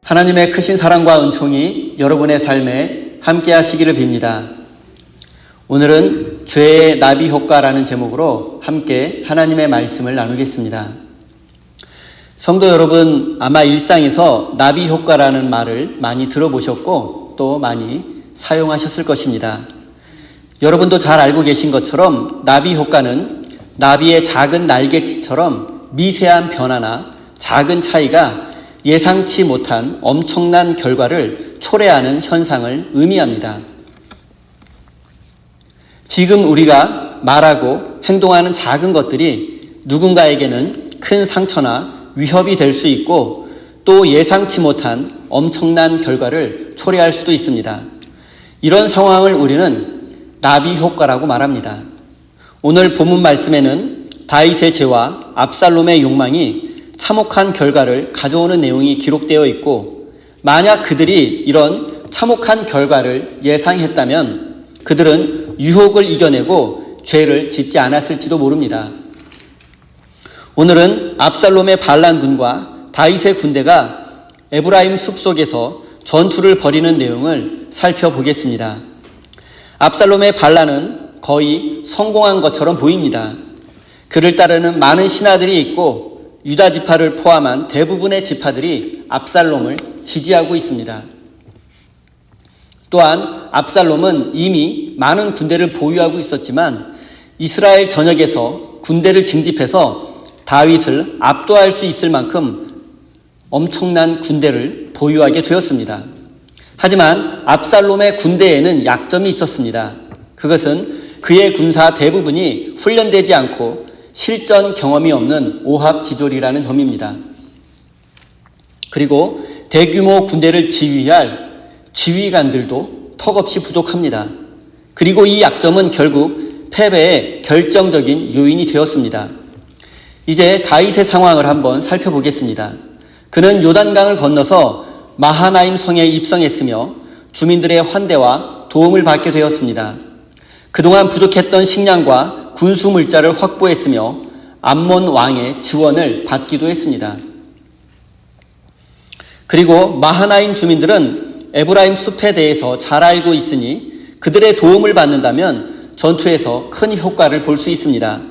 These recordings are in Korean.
하나님의 크신 사랑과 은총이 여러분의 삶에 함께 하시기를 빕니다. 오늘은 죄의 나비 효과라는 제목으로 함께 하나님의 말씀을 나누겠습니다. 성도 여러분, 아마 일상에서 나비 효과라는 말을 많이 들어보셨고 또 많이 사용하셨을 것입니다. 여러분도 잘 알고 계신 것처럼 나비 효과는 나비의 작은 날개짓처럼 미세한 변화나 작은 차이가 예상치 못한 엄청난 결과를 초래하는 현상을 의미합니다. 지금 우리가 말하고 행동하는 작은 것들이 누군가에게는 큰 상처나 위협이 될 수 있고 또 예상치 못한 엄청난 결과를 초래할 수도 있습니다. 이런 상황을 우리는 나비 효과라고 말합니다. 오늘 본문 말씀에는 다윗의 죄와 압살롬의 욕망이 참혹한 결과를 가져오는 내용이 기록되어 있고, 만약 그들이 이런 참혹한 결과를 예상했다면 그들은 유혹을 이겨내고 죄를 짓지 않았을지도 모릅니다. 오늘은 압살롬의 반란군과 다윗의 군대가 에브라임 숲속에서 전투를 벌이는 내용을 살펴보겠습니다. 압살롬의 반란은 거의 성공한 것처럼 보입니다. 그를 따르는 많은 신하들이 있고 유다 지파를 포함한 대부분의 지파들이 압살롬을 지지하고 있습니다. 또한 압살롬은 이미 많은 군대를 보유하고 있었지만 이스라엘 전역에서 군대를 징집해서 다윗을 압도할 수 있을 만큼 엄청난 군대를 보유하게 되었습니다. 하지만 압살롬의 군대에는 약점이 있었습니다. 그것은 그의 군사 대부분이 훈련되지 않고 실전 경험이 없는 오합지졸이라는 점입니다. 그리고 대규모 군대를 지휘할 지휘관들도 턱없이 부족합니다. 그리고 이 약점은 결국 패배의 결정적인 요인이 되었습니다. 이제 다윗의 상황을 한번 살펴보겠습니다. 그는 요단강을 건너서 마하나임 성에 입성했으며 주민들의 환대와 도움을 받게 되었습니다. 그동안 부족했던 식량과 군수 물자를 확보했으며 암몬 왕의 지원을 받기도 했습니다. 그리고 마하나임 주민들은 에브라임 숲에 대해서 잘 알고 있으니 그들의 도움을 받는다면 전투에서 큰 효과를 볼 수 있습니다.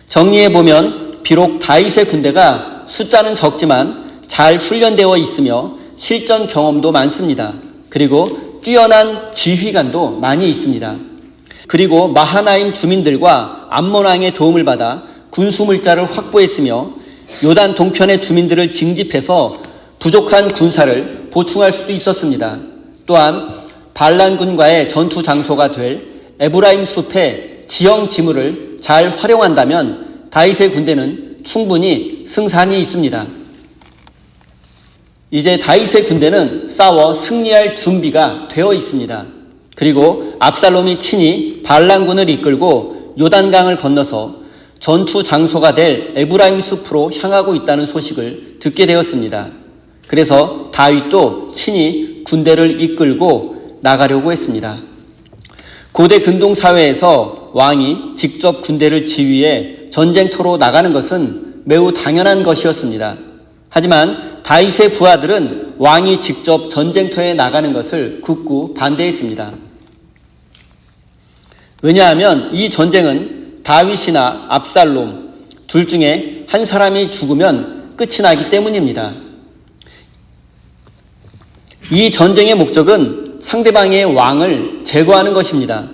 정리해보면 비록 다윗의 군대가 숫자는 적지만 잘 훈련되어 있으며 실전 경험도 많습니다. 그리고 뛰어난 지휘관도 많이 있습니다. 그리고 마하나임 주민들과 암몬 왕의 도움을 받아 군수 물자를 확보했으며 요단 동편의 주민들을 징집해서 부족한 군사를 보충할 수도 있었습니다. 또한 반란군과의 전투 장소가 될 에브라임 숲의 지형 지물을 잘 활용한다면 다윗의 군대는 충분히 승산이 있습니다. 이제 다윗의 군대는 싸워 승리할 준비가 되어 있습니다. 그리고 압살롬이 친히 반란군을 이끌고 요단강을 건너서 전투 장소가 될 에브라임 숲으로 향하고 있다는 소식을 듣게 되었습니다. 그래서 다윗도 친히 군대를 이끌고 나가려고 했습니다. 고대 근동 사회에서 왕이 직접 군대를 지휘해 전쟁터로 나가는 것은 매우 당연한 것이었습니다. 하지만 다윗의 부하들은 왕이 직접 전쟁터에 나가는 것을 극구 반대했습니다. 왜냐하면 이 전쟁은 다윗이나 압살롬 둘 중에 한 사람이 죽으면 끝이 나기 때문입니다. 이 전쟁의 목적은 상대방의 왕을 제거하는 것입니다.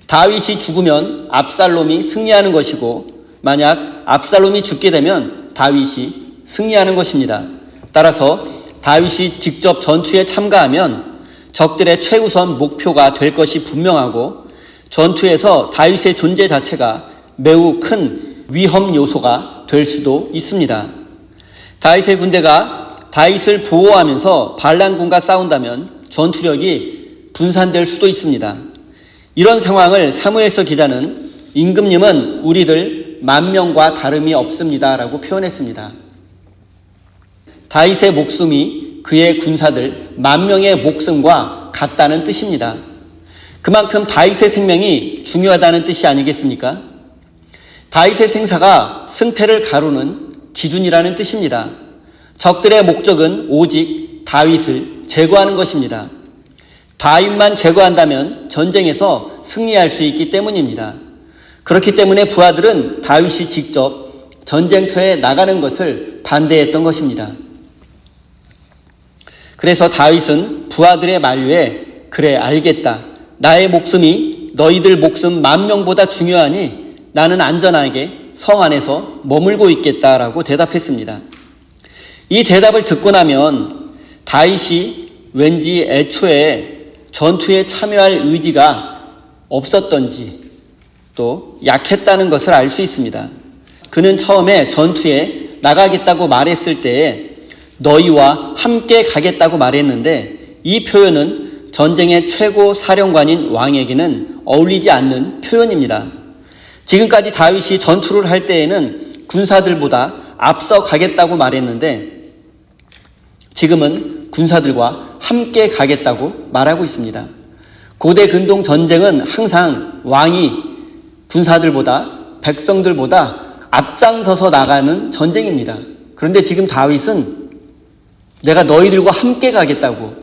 다윗이 죽으면 압살롬이 승리하는 것이고 만약 압살롬이 죽게 되면 다윗이 승리하는 것입니다. 따라서 다윗이 직접 전투에 참가하면 적들의 최우선 목표가 될 것이 분명하고 전투에서 다윗의 존재 자체가 매우 큰 위험 요소가 될 수도 있습니다. 다윗의 군대가 다윗을 보호하면서 반란군과 싸운다면 전투력이 분산될 수도 있습니다. 이런 상황을 사무엘서 기자는 임금님은 우리들 10,000명과 다름이 없습니다 라고 표현했습니다. 다윗의 목숨이 그의 군사들 10,000명의 목숨과 같다는 뜻입니다. 그만큼 다윗의 생명이 중요하다는 뜻이 아니겠습니까? 다윗의 생사가 승패를 가르는 기준이라는 뜻입니다. 적들의 목적은 오직 다윗을 제거하는 것입니다. 다윗만 제거한다면 전쟁에서 승리할 수 있기 때문입니다. 그렇기 때문에 부하들은 다윗이 직접 전쟁터에 나가는 것을 반대했던 것입니다. 그래서 다윗은 부하들의 만류에 그래 알겠다. 나의 목숨이 너희들 목숨 10,000명보다 중요하니 나는 안전하게 성 안에서 머물고 있겠다라고 대답했습니다. 이 대답을 듣고 나면 다윗이 왠지 애초에 전투에 참여할 의지가 없었던지 또 약했다는 것을 알 수 있습니다. 그는 처음에 전투에 나가겠다고 말했을 때에 너희와 함께 가겠다고 말했는데 이 표현은 전쟁의 최고 사령관인 왕에게는 어울리지 않는 표현입니다. 지금까지 다윗이 전투를 할 때에는 군사들보다 앞서 가겠다고 말했는데 지금은 군사들과 함께 가겠다고 말하고 있습니다. 고대 근동 전쟁은 항상 왕이 군사들보다 백성들보다 앞장서서 나가는 전쟁입니다. 그런데 지금 다윗은 내가 너희들과 함께 가겠다고.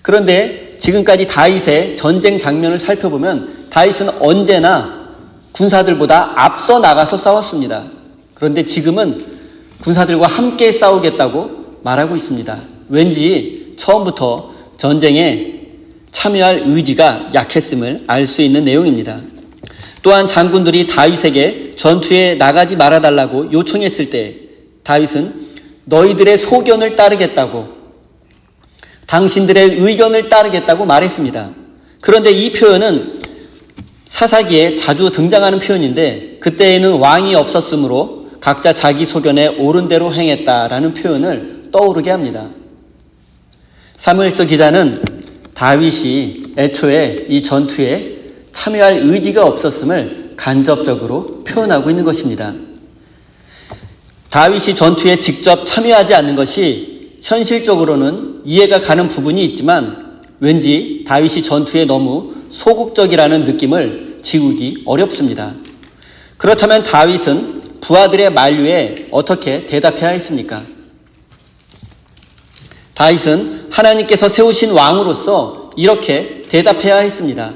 그런데 지금까지 다윗의 전쟁 장면을 살펴보면 다윗은 언제나 군사들보다 앞서 나가서 싸웠습니다. 그런데 지금은 군사들과 함께 싸우겠다고 말하고 있습니다. 왠지 처음부터 전쟁에 참여할 의지가 약했음을 알 수 있는 내용입니다. 또한 장군들이 다윗에게 전투에 나가지 말아달라고 요청했을 때 다윗은 너희들의 소견을 따르겠다고, 당신들의 의견을 따르겠다고 말했습니다. 그런데 이 표현은 사사기에 자주 등장하는 표현인데 그때에는 왕이 없었으므로 각자 자기 소견에 옳은 대로 행했다라는 표현을 떠오르게 합니다. 사무엘서 기자는 다윗이 애초에 이 전투에 참여할 의지가 없었음을 간접적으로 표현하고 있는 것입니다. 다윗이 전투에 직접 참여하지 않는 것이 현실적으로는 이해가 가는 부분이 있지만 왠지 다윗이 전투에 너무 소극적이라는 느낌을 지우기 어렵습니다. 그렇다면 다윗은 부하들의 만류에 어떻게 대답해야 했습니까? 다윗은 하나님께서 세우신 왕으로서 이렇게 대답해야 했습니다.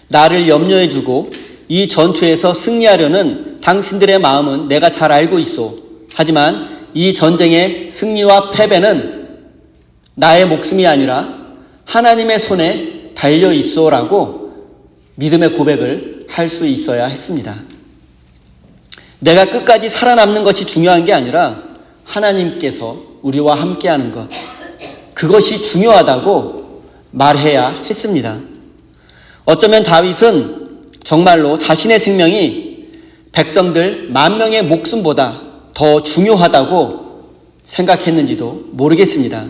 나를 염려해 주고 이 전투에서 승리하려는 당신들의 마음은 내가 잘 알고 있어. 하지만 이 전쟁의 승리와 패배는 나의 목숨이 아니라 하나님의 손에 달려 있어라고 믿음의 고백을 할 수 있어야 했습니다. 내가 끝까지 살아남는 것이 중요한 게 아니라 하나님께서 우리와 함께하는 것, 그것이 중요하다고 말해야 했습니다. 어쩌면 다윗은 정말로 자신의 생명이 백성들 10,000명의 목숨보다 더 중요하다고 생각했는지도 모르겠습니다.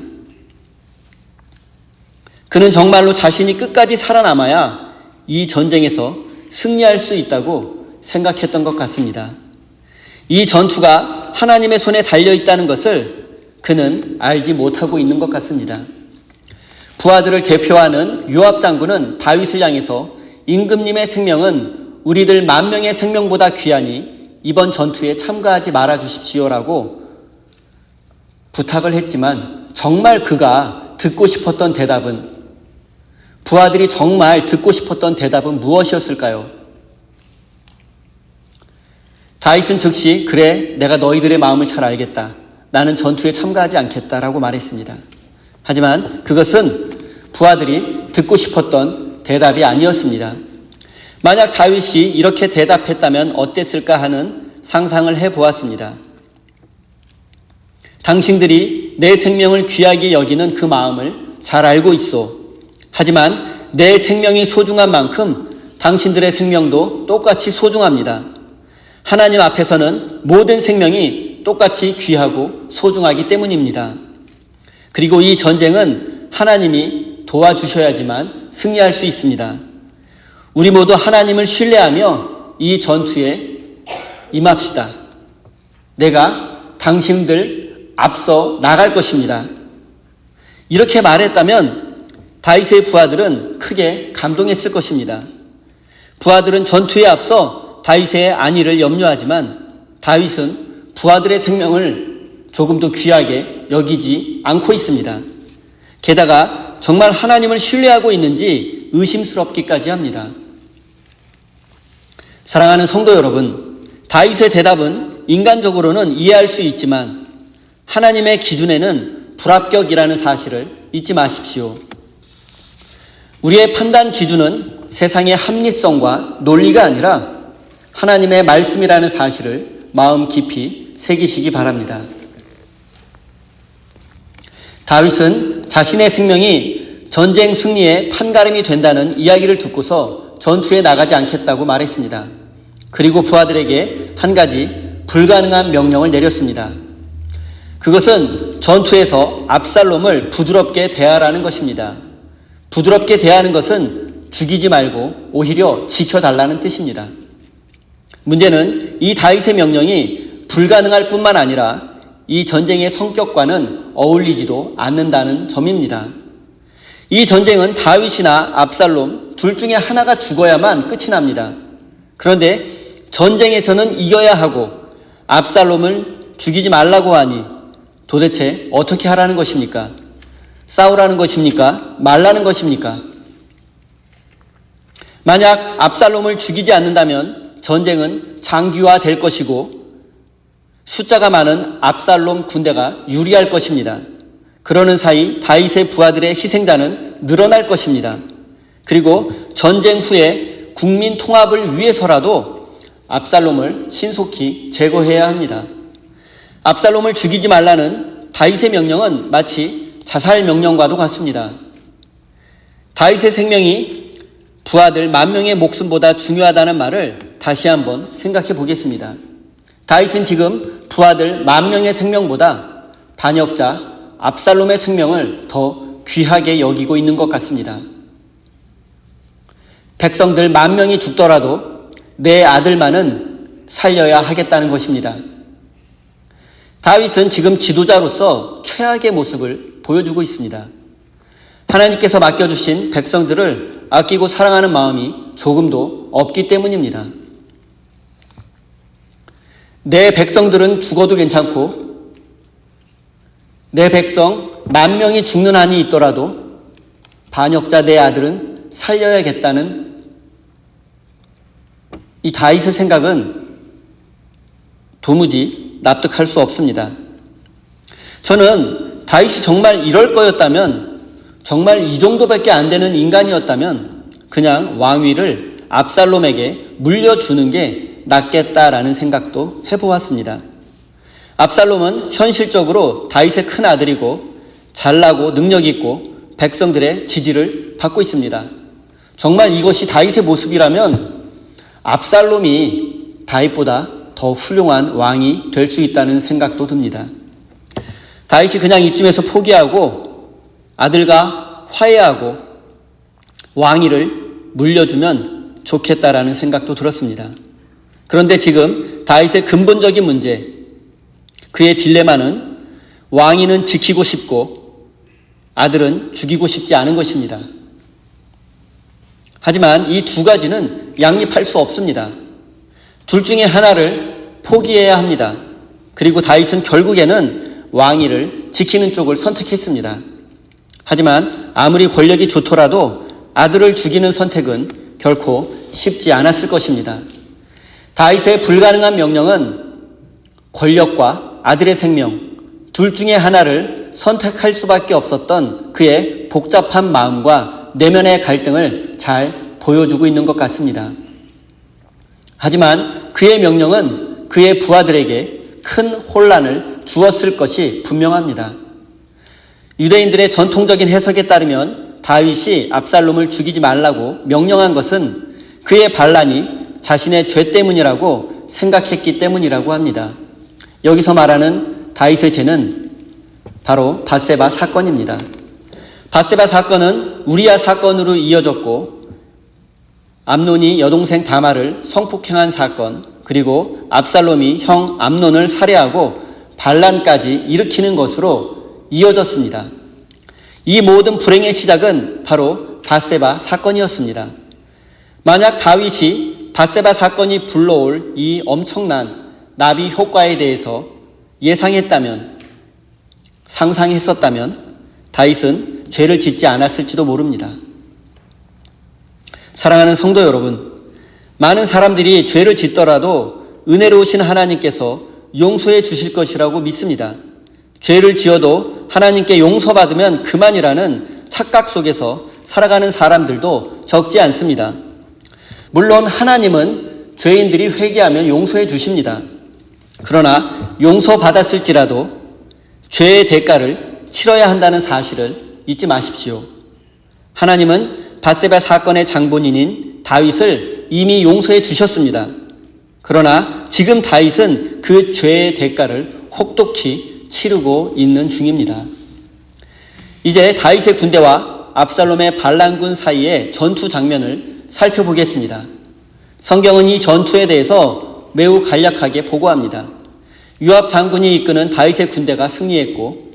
그는 정말로 자신이 끝까지 살아남아야 이 전쟁에서 승리할 수 있다고 생각했던 것 같습니다. 이 전투가 하나님의 손에 달려있다는 것을 그는 알지 못하고 있는 것 같습니다. 부하들을 대표하는 요압 장군은 다윗을 향해서 임금님의 생명은 우리들 10,000명의 생명보다 귀하니 이번 전투에 참가하지 말아 주십시오라고 부탁을 했지만 정말 그가 듣고 싶었던 대답은, 부하들이 정말 듣고 싶었던 대답은 무엇이었을까요? 다윗은 즉시 그래 내가 너희들의 마음을 잘 알겠다. 나는 전투에 참가하지 않겠다라고 말했습니다. 하지만 그것은 부하들이 듣고 싶었던 대답이 아니었습니다. 만약 다윗이 이렇게 대답했다면 어땠을까 하는 상상을 해보았습니다. 당신들이 내 생명을 귀하게 여기는 그 마음을 잘 알고 있어. 하지만 내 생명이 소중한 만큼 당신들의 생명도 똑같이 소중합니다. 하나님 앞에서는 모든 생명이 똑같이 귀하고 소중하기 때문입니다. 그리고 이 전쟁은 하나님이 도와주셔야지만 승리할 수 있습니다. 우리 모두 하나님을 신뢰하며 이 전투에 임합시다. 내가 당신들 앞서 나갈 것입니다. 이렇게 말했다면 다윗의 부하들은 크게 감동했을 것입니다. 부하들은 전투에 앞서 다윗의 안위를 염려하지만 다윗은 부하들의 생명을 조금도 귀하게 여기지 않고 있습니다. 게다가 정말 하나님을 신뢰하고 있는지 의심스럽기까지 합니다. 사랑하는 성도 여러분, 다윗의 대답은 인간적으로는 이해할 수 있지만 하나님의 기준에는 불합격이라는 사실을 잊지 마십시오. 우리의 판단 기준은 세상의 합리성과 논리가 아니라 하나님의 말씀이라는 사실을 마음 깊이 새기시기 바랍니다. 다윗은 자신의 생명이 전쟁 승리의 판가름이 된다는 이야기를 듣고서 전투에 나가지 않겠다고 말했습니다. 그리고 부하들에게 한 가지 불가능한 명령을 내렸습니다. 그것은 전투에서 압살롬을 부드럽게 대하라는 것입니다. 부드럽게 대하는 것은 죽이지 말고 오히려 지켜달라는 뜻입니다. 문제는 이 다윗의 명령이 불가능할 뿐만 아니라 이 전쟁의 성격과는 어울리지도 않는다는 점입니다. 이 전쟁은 다윗이나 압살롬 둘 중에 하나가 죽어야만 끝이 납니다. 그런데 전쟁에서는 이겨야 하고 압살롬을 죽이지 말라고 하니 도대체 어떻게 하라는 것입니까? 싸우라는 것입니까? 말라는 것입니까? 만약 압살롬을 죽이지 않는다면 전쟁은 장기화될 것이고 숫자가 많은 압살롬 군대가 유리할 것입니다. 그러는 사이 다윗의 부하들의 희생자는 늘어날 것입니다. 그리고 전쟁 후에 국민 통합을 위해서라도 압살롬을 신속히 제거해야 합니다. 압살롬을 죽이지 말라는 다윗의 명령은 마치 자살 명령과도 같습니다. 다윗의 생명이 부하들 10,000명의 목숨보다 중요하다는 말을 다시 한번 생각해 보겠습니다. 다윗은 지금 부하들 10,000명의 생명보다 반역자 압살롬의 생명을 더 귀하게 여기고 있는 것 같습니다. 백성들 10,000명이 죽더라도 내 아들만은 살려야 하겠다는 것입니다. 다윗은 지금 지도자로서 최악의 모습을 보여주고 있습니다. 하나님께서 맡겨주신 백성들을 아끼고 사랑하는 마음이 조금도 없기 때문입니다. 내 백성들은 죽어도 괜찮고 내 백성 10,000명이 죽는 한이 있더라도 반역자 내 아들은 살려야겠다는 이 다윗의 생각은 도무지 납득할 수 없습니다. 저는 다윗이 정말 이럴 거였다면, 정말 이 정도밖에 안 되는 인간이었다면 그냥 왕위를 압살롬에게 물려주는 게 낫겠다라는 생각도 해보았습니다. 압살롬은 현실적으로 다윗의 큰 아들이고 잘나고 능력 있고 백성들의 지지를 받고 있습니다. 정말 이것이 다윗의 모습이라면 압살롬이 다윗보다 더 훌륭한 왕이 될 수 있다는 생각도 듭니다. 다윗이 그냥 이쯤에서 포기하고 아들과 화해하고 왕위를 물려주면 좋겠다라는 생각도 들었습니다. 그런데 지금 다윗의 근본적인 문제, 그의 딜레마는 왕위는 지키고 싶고 아들은 죽이고 싶지 않은 것입니다. 하지만 이 두 가지는 양립할 수 없습니다. 둘 중에 하나를 포기해야 합니다. 그리고 다윗은 결국에는 왕위를 지키는 쪽을 선택했습니다. 하지만 아무리 권력이 좋더라도 아들을 죽이는 선택은 결코 쉽지 않았을 것입니다. 다윗의 불가능한 명령은 권력과 아들의 생명 둘 중에 하나를 선택할 수밖에 없었던 그의 복잡한 마음과 내면의 갈등을 잘 보여주고 있는 것 같습니다. 하지만 그의 명령은 그의 부하들에게 큰 혼란을 주었을 것이 분명합니다. 유대인들의 전통적인 해석에 따르면 다윗이 압살롬을 죽이지 말라고 명령한 것은 그의 반란이 자신의 죄 때문이라고 생각했기 때문이라고 합니다. 여기서 말하는 다윗의 죄는 바로 밧세바 사건입니다. 밧세바 사건은 우리야 사건으로 이어졌고 암논이 여동생 다말을 성폭행한 사건, 그리고 압살롬이 형 암논을 살해하고 반란까지 일으키는 것으로 이어졌습니다. 이 모든 불행의 시작은 바로 밧세바 사건이었습니다. 만약 다윗이 밧세바 사건이 불러올 이 엄청난 나비 효과에 대해서 예상했다면, 상상했었다면 다윗은 죄를 짓지 않았을지도 모릅니다. 사랑하는 성도 여러분, 많은 사람들이 죄를 짓더라도 은혜로우신 하나님께서 용서해 주실 것이라고 믿습니다. 죄를 지어도 하나님께 용서받으면 그만이라는 착각 속에서 살아가는 사람들도 적지 않습니다. 물론 하나님은 죄인들이 회개하면 용서해 주십니다. 그러나 용서받았을지라도 죄의 대가를 치러야 한다는 사실을 잊지 마십시오. 하나님은 밧세바 사건의 장본인인 다윗을 이미 용서해 주셨습니다. 그러나 지금 다윗은 그 죄의 대가를 혹독히 치르고 있는 중입니다. 이제 다윗의 군대와 압살롬의 반란군 사이의 전투 장면을 살펴보겠습니다. 성경은 이 전투에 대해서 매우 간략하게 보고합니다. 요압 장군이 이끄는 다윗의 군대가 승리했고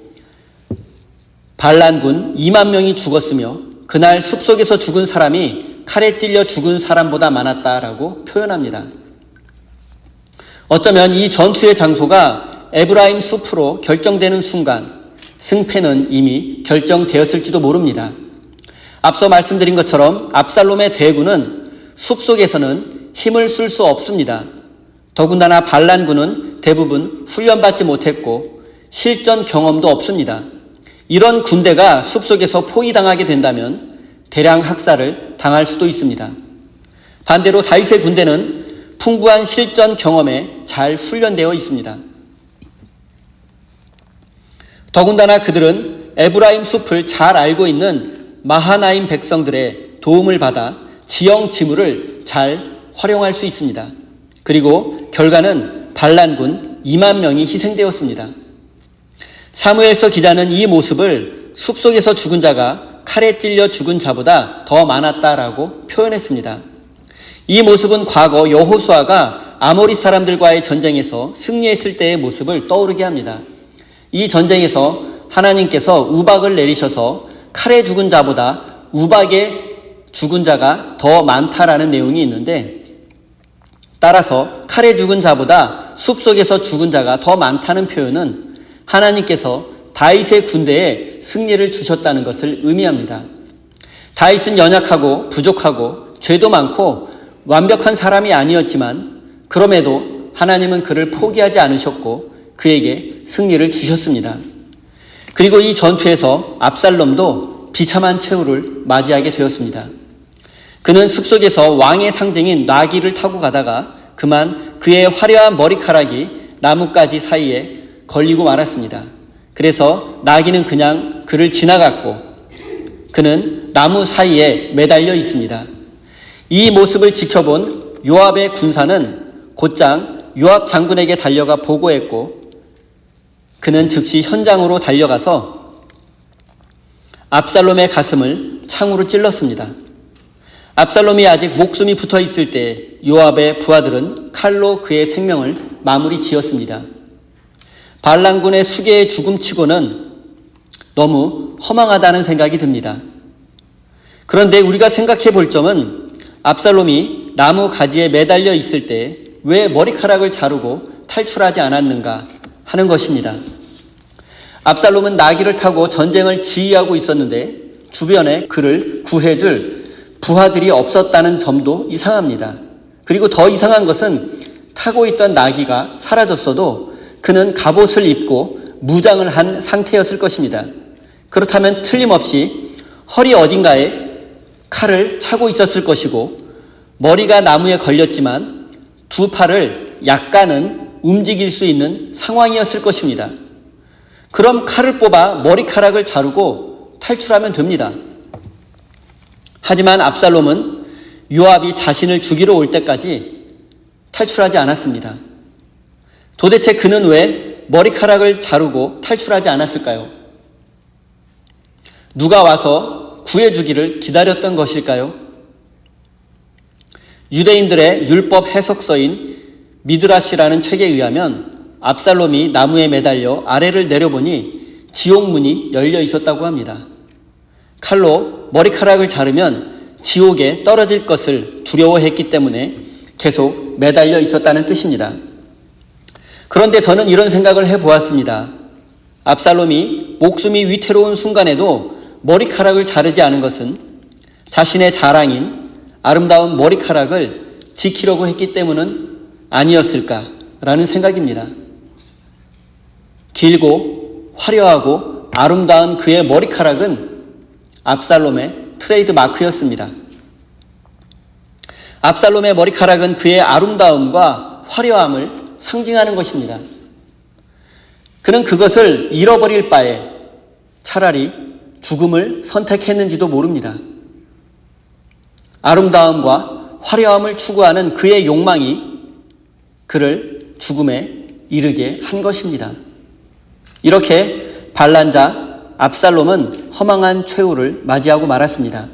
반란군 2만 명이 죽었으며 그날 숲속에서 죽은 사람이 칼에 찔려 죽은 사람보다 많았다라고 표현합니다. 어쩌면 이 전투의 장소가 에브라임 숲으로 결정되는 순간 승패는 이미 결정되었을지도 모릅니다. 앞서 말씀드린 것처럼 압살롬의 대군은 숲속에서는 힘을 쓸 수 없습니다. 더군다나 반란군은 대부분 훈련받지 못했고 실전 경험도 없습니다. 이런 군대가 숲속에서 포위당하게 된다면 대량 학살을 당할 수도 있습니다. 반대로 다윗의 군대는 풍부한 실전 경험에 잘 훈련되어 있습니다. 더군다나 그들은 에브라임 숲을 잘 알고 있는 마하나임 백성들의 도움을 받아 지형 지물을 잘 활용할 수 있습니다. 그리고 결과는 반란군 2만 명이 희생되었습니다. 사무엘서 기자는 이 모습을 숲속에서 죽은 자가 칼에 찔려 죽은 자보다 더 많았다라고 표현했습니다. 이 모습은 과거 여호수아가 아모리 사람들과의 전쟁에서 승리했을 때의 모습을 떠오르게 합니다. 이 전쟁에서 하나님께서 우박을 내리셔서 칼에 죽은 자보다 우박에 죽은 자가 더 많다라는 내용이 있는데, 따라서 칼에 죽은 자보다 숲속에서 죽은 자가 더 많다는 표현은 하나님께서 다윗의 군대에 승리를 주셨다는 것을 의미합니다. 다윗은 연약하고 부족하고 죄도 많고 완벽한 사람이 아니었지만 그럼에도 하나님은 그를 포기하지 않으셨고 그에게 승리를 주셨습니다. 그리고 이 전투에서 압살롬도 비참한 최후를 맞이하게 되었습니다. 그는 숲속에서 왕의 상징인 나귀를 타고 가다가 그만 그의 화려한 머리카락이 나뭇가지 사이에 걸리고 말았습니다. 그래서 나귀는 그냥 그를 지나갔고 그는 나무 사이에 매달려 있습니다. 이 모습을 지켜본 요압의 군사는 곧장 요압 장군에게 달려가 보고했고 그는 즉시 현장으로 달려가서 압살롬의 가슴을 창으로 찔렀습니다. 압살롬이 아직 목숨이 붙어 있을 때 요압의 부하들은 칼로 그의 생명을 마무리 지었습니다. 반란군의 수계의 죽음치고는 너무 허망하다는 생각이 듭니다. 그런데 우리가 생각해 볼 점은 압살롬이 나무 가지에 매달려 있을 때 왜 머리카락을 자르고 탈출하지 않았는가 하는 것입니다. 압살롬은 나귀를 타고 전쟁을 지휘하고 있었는데 주변에 그를 구해줄 부하들이 없었다는 점도 이상합니다. 그리고 더 이상한 것은 타고 있던 나귀가 사라졌어도 그는 갑옷을 입고 무장을 한 상태였을 것입니다. 그렇다면 틀림없이 허리 어딘가에 칼을 차고 있었을 것이고 머리가 나무에 걸렸지만 두 팔을 약간은 움직일 수 있는 상황이었을 것입니다. 그럼 칼을 뽑아 머리카락을 자르고 탈출하면 됩니다. 하지만 압살롬은 요압이 자신을 죽이러 올 때까지 탈출하지 않았습니다. 도대체 그는 왜 머리카락을 자르고 탈출하지 않았을까요? 누가 와서 구해주기를 기다렸던 것일까요? 유대인들의 율법 해석서인 미드라시라는 책에 의하면 압살롬이 나무에 매달려 아래를 내려보니 지옥문이 열려 있었다고 합니다. 칼로 머리카락을 자르면 지옥에 떨어질 것을 두려워했기 때문에 계속 매달려 있었다는 뜻입니다. 그런데 저는 이런 생각을 해보았습니다. 압살롬이 목숨이 위태로운 순간에도 머리카락을 자르지 않은 것은 자신의 자랑인 아름다운 머리카락을 지키려고 했기 때문은 아니었을까라는 생각입니다. 길고 화려하고 아름다운 그의 머리카락은 압살롬의 트레이드 마크였습니다. 압살롬의 머리카락은 그의 아름다움과 화려함을 상징하는 것입니다. 그는 그것을 잃어버릴 바에 차라리 죽음을 선택했는지도 모릅니다. 아름다움과 화려함을 추구하는 그의 욕망이 그를 죽음에 이르게 한 것입니다. 이렇게 반란자 압살롬은 허망한 최후를 맞이하고 말았습니다.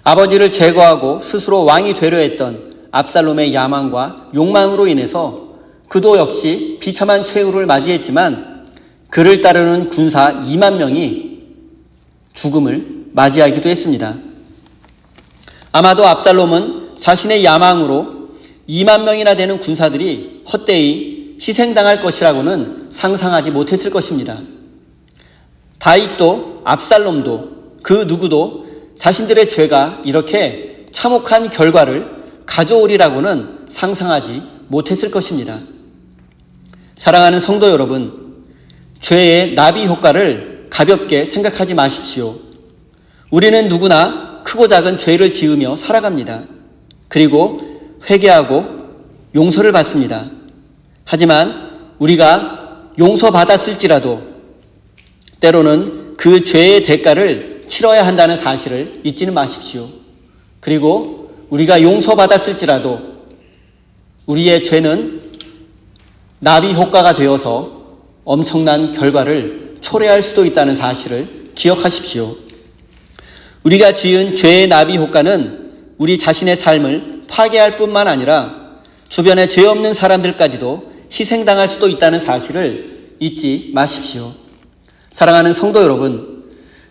아버지를 제거하고 스스로 왕이 되려 했던 압살롬의 야망과 욕망으로 인해서 그도 역시 비참한 최후를 맞이했지만 그를 따르는 군사 2만 명이 죽음을 맞이하기도 했습니다. 아마도 압살롬은 자신의 야망으로 2만 명이나 되는 군사들이 헛되이 희생당할 것이라고는 상상하지 못했을 것입니다. 다윗도 압살롬도 그 누구도 자신들의 죄가 이렇게 참혹한 결과를 가져오리라고는 상상하지 못했을 것입니다. 사랑하는 성도 여러분, 죄의 나비 효과를 가볍게 생각하지 마십시오. 우리는 누구나 크고 작은 죄를 지으며 살아갑니다. 그리고 회개하고 용서를 받습니다. 하지만 우리가 용서받았을지라도 때로는 그 죄의 대가를 치러야 한다는 사실을 잊지는 마십시오. 그리고 우리가 용서받았을지라도 우리의 죄는 나비 효과가 되어서 엄청난 결과를 초래할 수도 있다는 사실을 기억하십시오. 우리가 지은 죄의 나비 효과는 우리 자신의 삶을 파괴할 뿐만 아니라 주변에 죄 없는 사람들까지도 희생당할 수도 있다는 사실을 잊지 마십시오. 사랑하는 성도 여러분,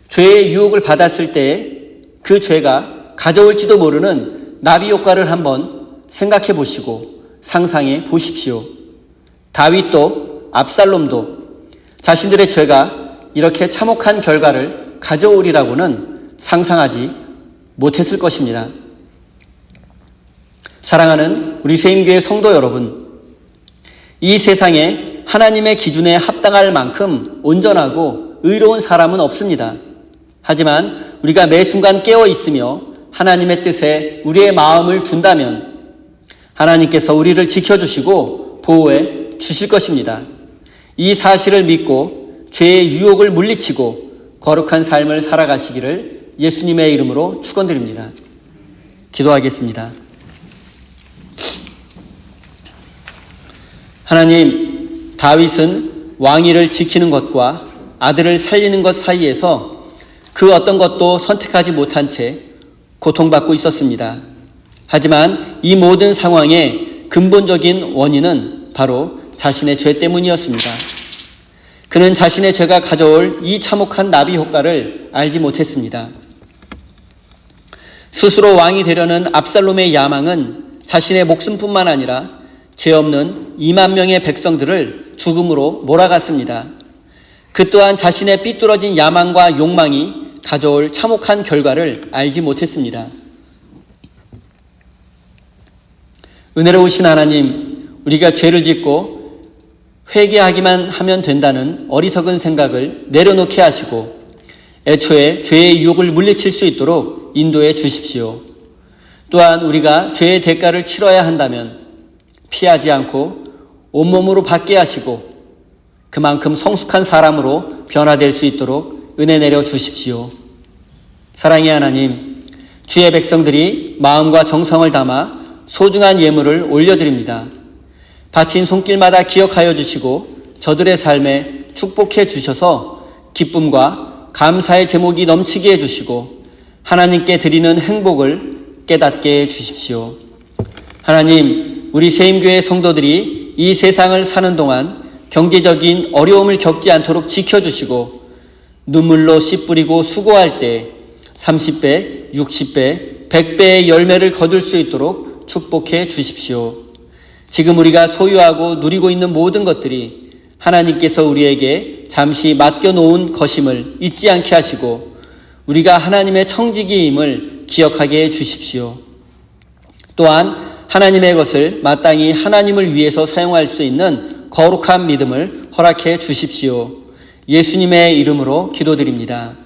죄의 유혹을 받았을 때 그 죄가 가져올지도 모르는 나비 효과를 한번 생각해 보시고 상상해 보십시오. 다윗도 압살롬도 자신들의 죄가 이렇게 참혹한 결과를 가져오리라고는 상상하지 못했을 것입니다. 사랑하는 우리 세임교회 성도 여러분, 이 세상에 하나님의 기준에 합당할 만큼 온전하고 의로운 사람은 없습니다. 하지만 우리가 매 순간 깨어 있으며 하나님의 뜻에 우리의 마음을 둔다면 하나님께서 우리를 지켜주시고 보호해 주실 것입니다. 이 사실을 믿고 죄의 유혹을 물리치고 거룩한 삶을 살아가시기를 예수님의 이름으로 축원드립니다. 기도하겠습니다. 하나님, 다윗은 왕위를 지키는 것과 아들을 살리는 것 사이에서 그 어떤 것도 선택하지 못한 채 고통받고 있었습니다. 하지만 이 모든 상황의 근본적인 원인은 바로 자신의 죄 때문이었습니다. 그는 자신의 죄가 가져올 이 참혹한 나비 효과를 알지 못했습니다. 스스로 왕이 되려는 압살롬의 야망은 자신의 목숨뿐만 아니라 죄 없는 2만 명의 백성들을 죽음으로 몰아갔습니다. 그 또한 자신의 삐뚤어진 야망과 욕망이 가져올 참혹한 결과를 알지 못했습니다. 은혜로우신 하나님, 우리가 죄를 짓고 회개하기만 하면 된다는 어리석은 생각을 내려놓게 하시고 애초에 죄의 유혹을 물리칠 수 있도록 인도해 주십시오. 또한 우리가 죄의 대가를 치러야 한다면 피하지 않고 온몸으로 받게 하시고 그만큼 성숙한 사람으로 변화될 수 있도록 은혜 내려 주십시오. 사랑의 하나님, 주의 백성들이 마음과 정성을 담아 소중한 예물을 올려드립니다. 바친 손길마다 기억하여 주시고 저들의 삶에 축복해 주셔서 기쁨과 감사의 제목이 넘치게 해주시고 하나님께 드리는 행복을 깨닫게 해주십시오. 하나님, 우리 세임교회 성도들이 이 세상을 사는 동안 경제적인 어려움을 겪지 않도록 지켜주시고 눈물로 씨 뿌리고 수고할 때 30배, 60배, 100배의 열매를 거둘 수 있도록 축복해 주십시오. 지금 우리가 소유하고 누리고 있는 모든 것들이 하나님께서 우리에게 잠시 맡겨놓은 것임을 잊지 않게 하시고 우리가 하나님의 청지기임을 기억하게 해 주십시오. 또한 하나님의 것을 마땅히 하나님을 위해서 사용할 수 있는 거룩한 믿음을 허락해 주십시오. 예수님의 이름으로 기도드립니다.